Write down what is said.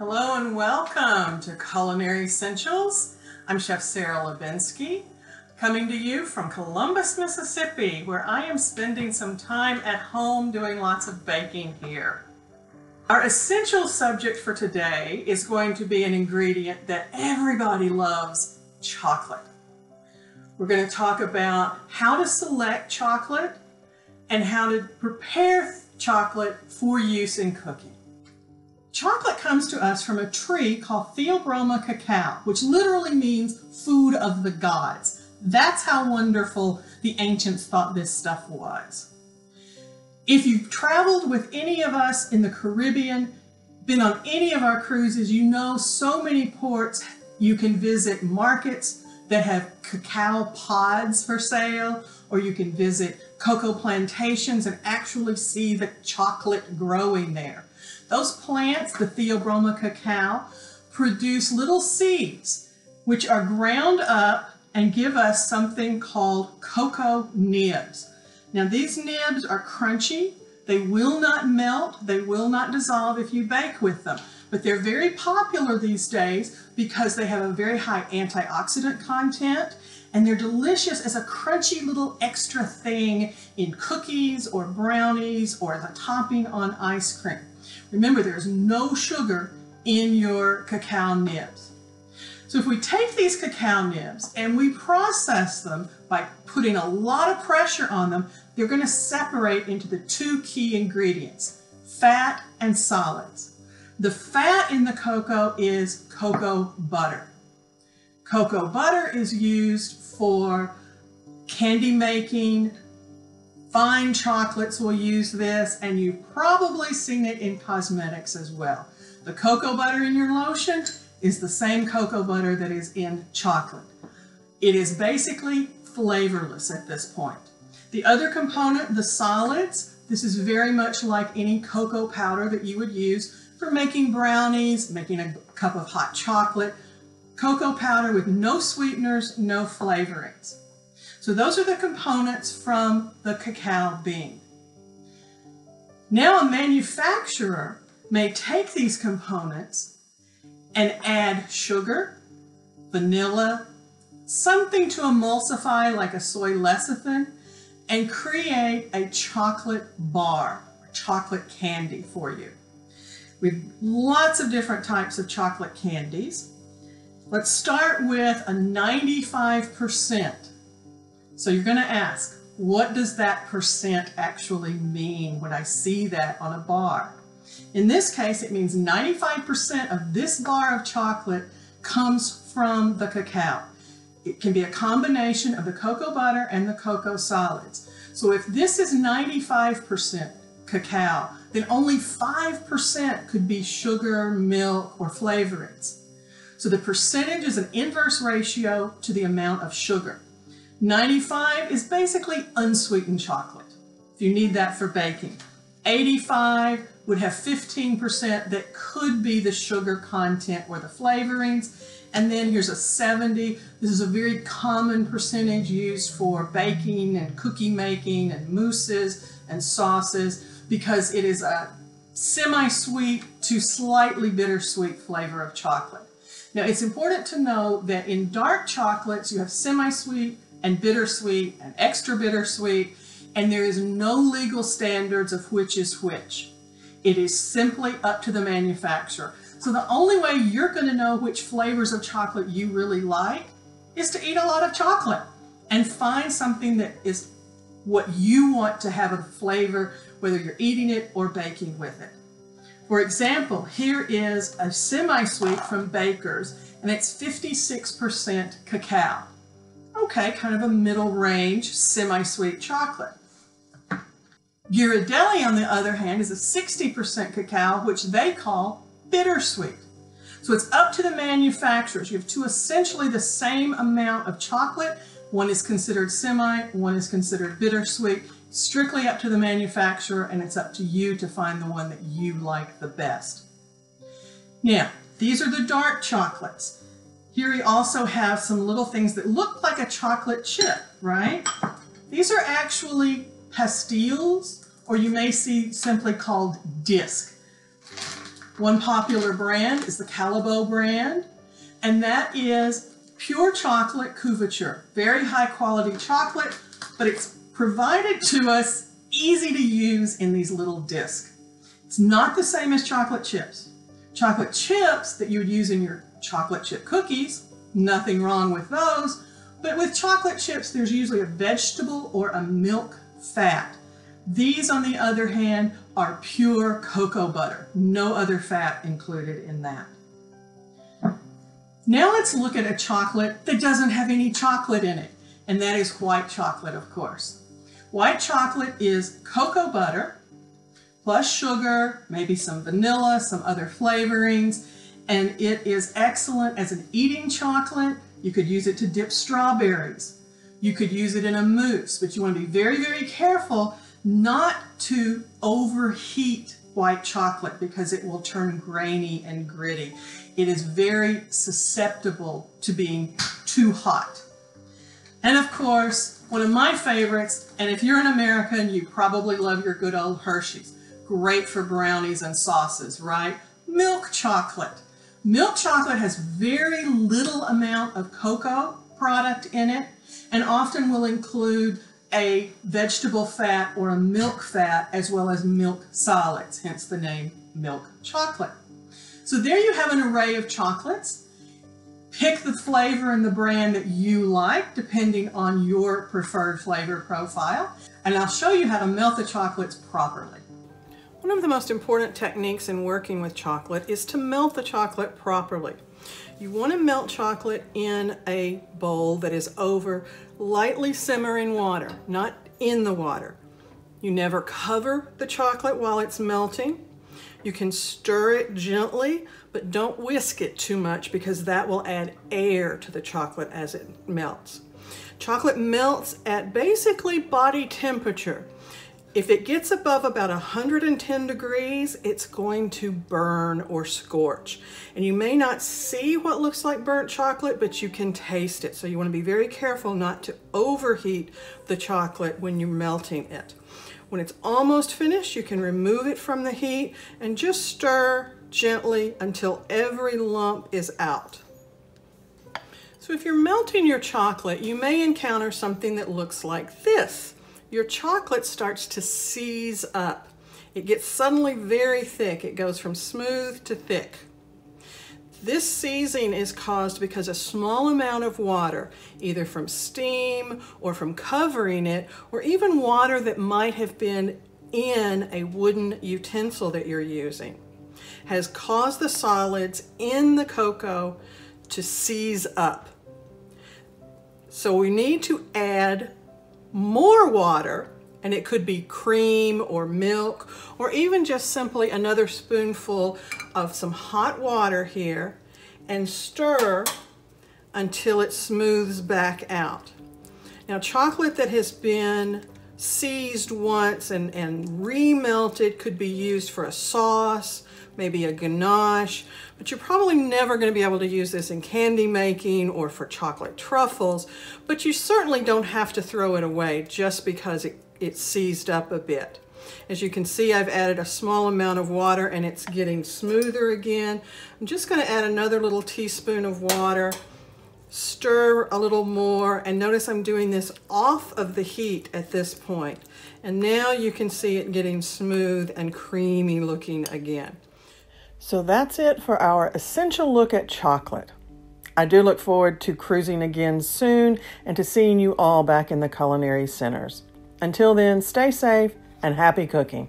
Hello and welcome to Culinary Essentials. I'm Chef Sarah Labensky, coming to you from Columbus, Mississippi, where I am spending some time at home doing lots of baking here. Our essential subject for today is going to be an ingredient that everybody loves, chocolate. We're going to talk about how to select chocolate and how to prepare chocolate for use in cooking. Chocolate comes to us from a tree called Theobroma cacao, which literally means food of the gods. That's how wonderful the ancients thought this stuff was. If you've traveled with any of us in the Caribbean, been on any of our cruises, you know so many ports you can visit markets that have cacao pods for sale, or you can visit cocoa plantations and actually see the chocolate growing there. Those plants, the Theobroma cacao, produce little seeds which are ground up and give us something called cocoa nibs. Now these nibs are crunchy, they will not melt, they will not dissolve if you bake with them, but they're very popular these days because they have a very high antioxidant content and they're delicious as a crunchy little extra thing in cookies or brownies or the topping on ice cream. Remember, there's no sugar in your cacao nibs. So if we take these cacao nibs and we process them by putting a lot of pressure on them, they're going to separate into the two key ingredients, fat and solids. The fat in the cocoa is cocoa butter. Cocoa butter is used for candy making. Fine chocolates will use this, and you've probably seen it in cosmetics as well. The cocoa butter in your lotion is the same cocoa butter that is in chocolate. It is basically flavorless at this point. The other component, the solids, this is very much like any cocoa powder that you would use for making brownies, making a cup of hot chocolate. Cocoa powder with no sweeteners, no flavorings. So those are the components from the cacao bean. Now a manufacturer may take these components and add sugar, vanilla, something to emulsify like a soy lecithin, and create a chocolate bar, or chocolate candy for you. We have lots of different types of chocolate candies. Let's start with a 95%. So you're going to ask, what does that percent actually mean when I see that on a bar? In this case, it means 95% of this bar of chocolate comes from the cacao. It can be a combination of the cocoa butter and the cocoa solids. So if this is 95% cacao, then only 5% could be sugar, milk, or flavorings. So the percentage is an inverse ratio to the amount of sugar. 95 is basically unsweetened chocolate, if you need that for baking. 85 would have 15% that could be the sugar content or the flavorings. And then here's a 70. This is a very common percentage used for baking and cookie making and mousses and sauces because it is a semi-sweet to slightly bittersweet flavor of chocolate. Now it's important to know that in dark chocolates you have semi-sweet and bittersweet and extra bittersweet, and there is no legal standards of which is which. It is simply up to the manufacturer. So the only way you're going to know which flavors of chocolate you really like is to eat a lot of chocolate and find something that is what you want to have a flavor, whether you're eating it or baking with it. For example, here is a semi-sweet from Baker's, and it's 56% cacao. Okay, kind of a middle range semi-sweet chocolate. Ghirardelli, on the other hand, is a 60% cacao, which they call bittersweet. So it's up to the manufacturers. You have two essentially the same amount of chocolate. One is considered semi, one is considered bittersweet. Strictly up to the manufacturer, and it's up to you to find the one that you like the best. Now, these are the dark chocolates. Here we also have some little things that look like a chocolate chip, right? These are actually pastilles, or you may see simply called disc. One popular brand is the Cacao brand, and that is pure chocolate couverture. Very high quality chocolate, but it's provided to us easy to use in these little discs. It's not the same as chocolate chips. Chocolate chips that you would use in your chocolate chip cookies, nothing wrong with those, but with chocolate chips there's usually a vegetable or a milk fat. These, on the other hand, are pure cocoa butter. No other fat included in that. Now let's look at a chocolate that doesn't have any chocolate in it, and that is white chocolate, of course. White chocolate is cocoa butter plus sugar, maybe some vanilla, some other flavorings, and it is excellent as an eating chocolate. You could use it to dip strawberries. You could use it in a mousse, but you want to be very, very careful not to overheat white chocolate because it will turn grainy and gritty. It is very susceptible to being too hot. And of course, one of my favorites, and if you're an American, you probably love your good old Hershey's. Great for brownies and sauces, right? Milk chocolate. Milk chocolate has very little amount of cocoa product in it and often will include a vegetable fat or a milk fat as well as milk solids, hence the name milk chocolate. So there you have an array of chocolates. Pick the flavor and the brand that you like depending on your preferred flavor profile, and I'll show you how to melt the chocolates properly. One of the most important techniques in working with chocolate is to melt the chocolate properly. You want to melt chocolate in a bowl that is over lightly simmering water, not in the water. You never cover the chocolate while it's melting. You can stir it gently, but don't whisk it too much because that will add air to the chocolate as it melts. Chocolate melts at basically body temperature. If it gets above about 110 degrees, it's going to burn or scorch. And you may not see what looks like burnt chocolate, but you can taste it. So you want to be very careful not to overheat the chocolate when you're melting it. When it's almost finished, you can remove it from the heat and just stir gently until every lump is out. So if you're melting your chocolate, you may encounter something that looks like this. Your chocolate starts to seize up. It gets suddenly very thick. It goes from smooth to thick. This seizing is caused because a small amount of water, either from steam or from covering it, or even water that might have been in a wooden utensil that you're using, has caused the solids in the cocoa to seize up. So we need to add more water, and it could be cream or milk or even just simply another spoonful of some hot water here, and stir until it smooths back out. Now, chocolate that has been seized once and remelted could be used for a sauce, maybe a ganache, but you're probably never going to be able to use this in candy making or for chocolate truffles, but you certainly don't have to throw it away just because it seized up a bit. As you can see, I've added a small amount of water and it's getting smoother again. I'm just going to add another little teaspoon of water, stir a little more, and notice I'm doing this off of the heat at this point. And now you can see it getting smooth and creamy looking again. So that's it for our essential look at chocolate. I do look forward to cruising again soon and to seeing you all back in the culinary centers. Until then, stay safe and happy cooking.